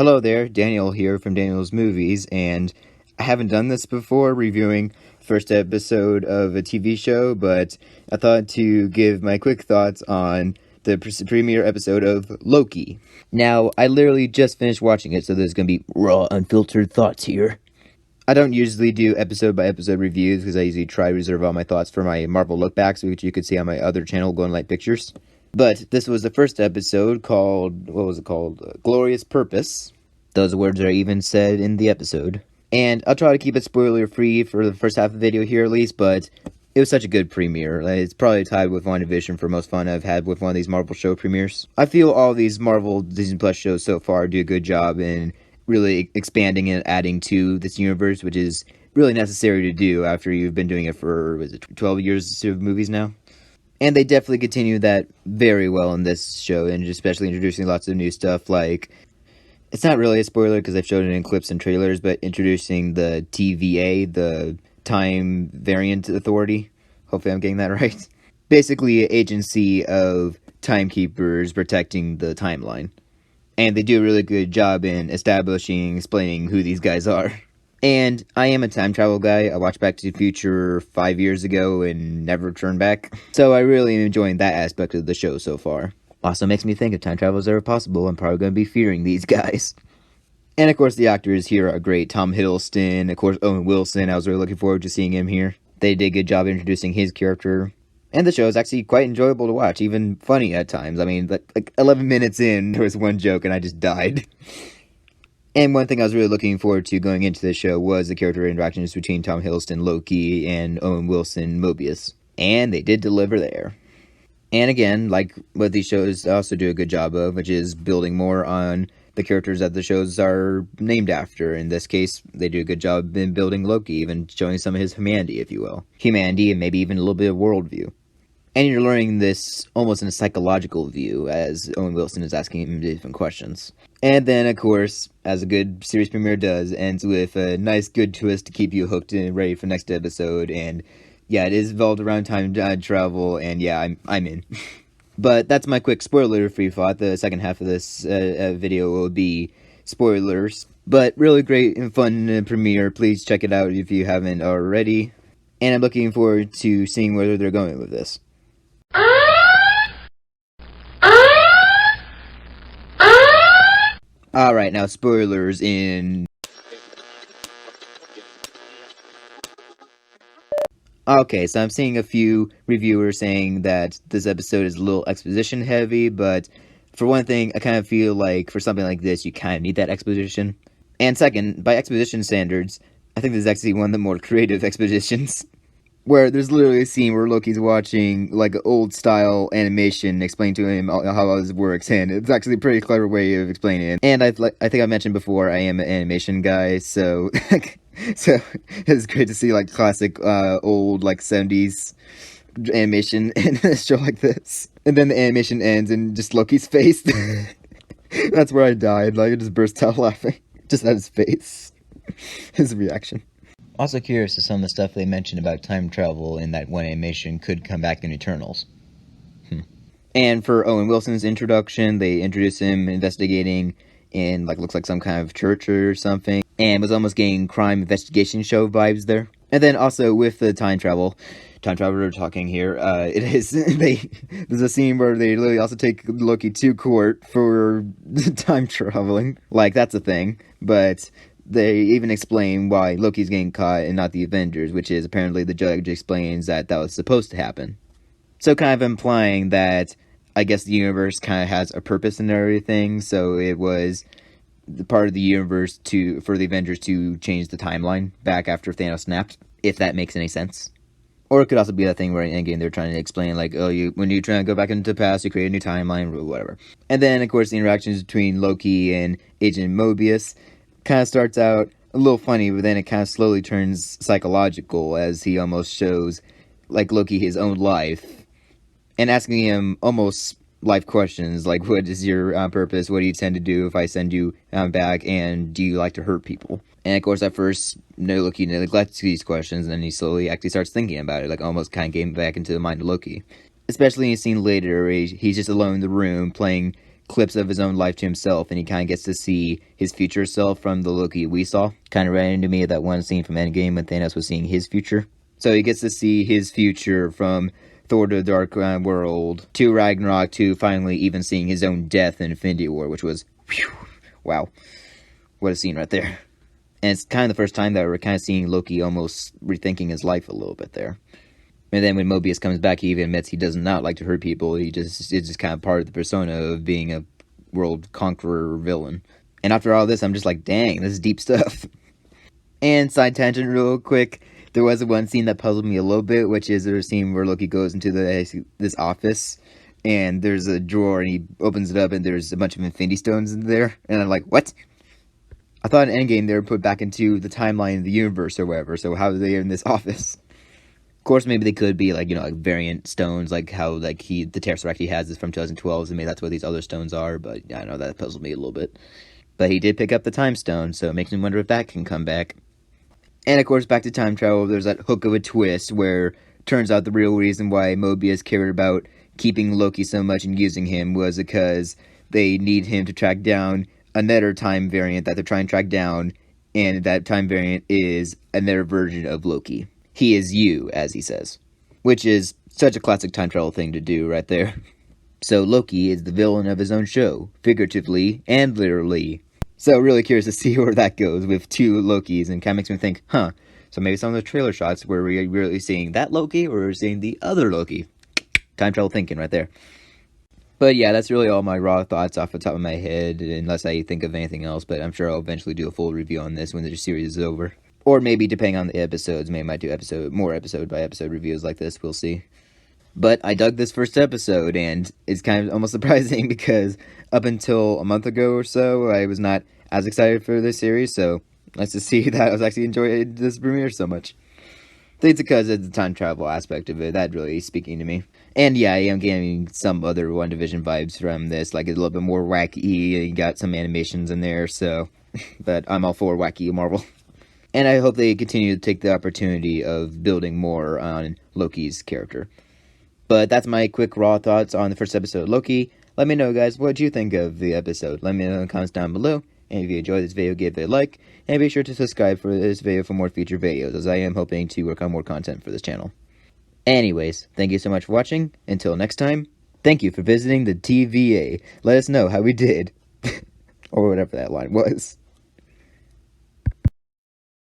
Hello there, Daniel here from Daniel's Movies, and I haven't done this before, reviewing first episode of a TV show, but I thought to give my quick thoughts on the premiere episode of Loki. Now, I literally just finished watching it, so there's going to be raw, unfiltered thoughts here. I don't usually do episode-by-episode reviews, because I usually try to reserve all my thoughts for my Marvel lookbacks, which you could see on my other channel, Going Light Pictures. But this was the first episode called, Glorious Purpose. Those words are even said in the episode. And I'll try to keep it spoiler-free for the first half of the video here at least, but it was such a good premiere. It's probably tied with WandaVision for most fun I've had with one of these Marvel show premieres. I feel all these Marvel Disney Plus shows so far do a good job in really expanding and adding to this universe, which is really necessary to do after you've been doing it for, 12 years of movies now? And they definitely continue that very well in this show, and especially introducing lots of new stuff like, it's not really a spoiler because I've shown it in clips and trailers, but introducing the TVA, the Time Variant Authority. Hopefully I'm getting that right. Basically, an agency of timekeepers protecting the timeline. And they do a really good job in establishing, explaining who these guys are. And I am a time travel guy. I watched Back to the Future 5 years ago and never turned back. So I really am enjoying that aspect of the show so far. Also makes me think if time travel is ever possible, I'm probably going to be fearing these guys. And of course the actors here are great. Tom Hiddleston, of course Owen Wilson, I was really looking forward to seeing him here. They did a good job introducing his character. And the show is actually quite enjoyable to watch, even funny at times. I mean, like 11 minutes in, there was one joke and I just died. And one thing I was really looking forward to going into the show was the character interactions between Tom Hiddleston, Loki, and Owen Wilson, Mobius. And they did deliver there. And again, like what these shows also do a good job of, which is building more on the characters that the shows are named after. In this case, they do a good job in building Loki, even showing some of his humanity, if you will. Humanity and maybe even a little bit of worldview. And you're learning this almost in a psychological view, as Owen Wilson is asking him different questions. And then, of course, as a good series premiere does, ends with a nice, good twist to keep you hooked and ready for the next episode. And yeah, it is involved around time travel, and yeah, I'm in. But that's my quick spoiler-free thought. The second half of this video will be spoilers. But really great and fun premiere. Please check it out if you haven't already. And I'm looking forward to seeing where they're going with this. Alright, now spoilers in... Okay, so I'm seeing a few reviewers saying that this episode is a little exposition heavy, but for one thing, I kind of feel like for something like this, you kind of need that exposition. And second, by exposition standards, I think this is actually one of the more creative expositions. Where there's literally a scene where Loki's watching, like, old style animation, explain to him how all this works, and it's actually a pretty clever way of explaining it. And I think I mentioned before, I am an animation guy, so, so it's great to see, like, classic, old, like, 70s animation in a show like this. And then the animation ends in just Loki's face. That's where I died, like, I just burst out laughing. Just at his face. His reaction. Also curious to some of the stuff they mentioned about time travel in that one animation could come back in Eternals. And for Owen Wilson's introduction, they introduced him investigating in, like, looks like some kind of church or something, and was almost getting crime investigation show vibes there. And then also with the time traveler talking here, there's a scene where they literally also take Loki to court for time traveling. Like, that's a thing, but they even explain why Loki's getting caught and not the Avengers, which is apparently the judge explains that was supposed to happen. So kind of implying that I guess the universe kind of has a purpose and everything, so it was the part of the universe for the Avengers to change the timeline back after Thanos snapped, if that makes any sense. Or it could also be that thing where in Endgame they're trying to explain, like, oh, when you try to go back into the past, you create a new timeline, or whatever. And then, of course, the interactions between Loki and Agent Mobius kind of starts out a little funny, but then it kind of slowly turns psychological as he almost shows, like, Loki his own life, and asking him almost life questions, like, what is your purpose, what do you tend to do if I send you back, and do you like to hurt people? And of course at first, Loki neglects these questions, and then he slowly actually starts thinking about it, like almost kind of getting back into the mind of Loki. Especially in a scene later where he's just alone in the room playing clips of his own life to himself, and he kind of gets to see his future self from the Loki we saw. Kind of ran into me at that one scene from Endgame when Thanos was seeing his future. So he gets to see his future from Thor to the Dark World to Ragnarok to finally even seeing his own death in Infinity War, which was, whew, wow, what a scene right there. And it's kind of the first time that we're kind of seeing Loki almost rethinking his life a little bit there. And then when Mobius comes back, he even admits he does not like to hurt people. It's just kind of part of the persona of being a world conqueror villain. And after all this, I'm just like, dang, this is deep stuff. And side tangent real quick, there was one scene that puzzled me a little bit, which is there's a scene where Loki goes into this office, and there's a drawer, and he opens it up, and there's a bunch of Infinity Stones in there. And I'm like, what? I thought in Endgame they were put back into the timeline of the universe or whatever, so how are they in this office? Of course, maybe they could be, like, you know, like variant stones, like how, like, the Tesseract he has is from 2012, so maybe that's what these other stones are, but I know that puzzled me a little bit. But he did pick up the Time Stone, so it makes me wonder if that can come back. And, of course, back to time travel, there's that hook of a twist where turns out the real reason why Mobius cared about keeping Loki so much and using him was because they need him to track down another time variant that they're trying to track down, and that time variant is another version of Loki. He is you, as he says. Which is such a classic time travel thing to do right there. So Loki is the villain of his own show, figuratively and literally. So really curious to see where that goes with two Lokis, and kind of makes me think, so maybe some of the trailer shots were we really seeing that Loki, or we're seeing the other Loki? Time travel thinking right there. But yeah, that's really all my raw thoughts off the top of my head, unless I think of anything else, but I'm sure I'll eventually do a full review on this when the series is over. Or maybe, depending on the episodes, maybe I might do more episode-by-episode reviews like this, we'll see. But I dug this first episode, and it's kind of almost surprising because up until a month ago or so, I was not as excited for this series, so nice to see that I was actually enjoying this premiere so much. I think it's because of the time travel aspect of it, that really is speaking to me. And yeah, I am getting some other WandaVision vibes from this, like it's a little bit more wacky, you got some animations in there, so, but I'm all for wacky Marvel. And I hope they continue to take the opportunity of building more on Loki's character. But that's my quick raw thoughts on the first episode of Loki. Let me know, guys, what you think of the episode. Let me know in the comments down below. And if you enjoyed this video, give it a like. And be sure to subscribe for this video for more future videos, as I am hoping to work on more content for this channel. Anyways, thank you so much for watching. Until next time, thank you for visiting the TVA. Let us know how we did. Or whatever that line was.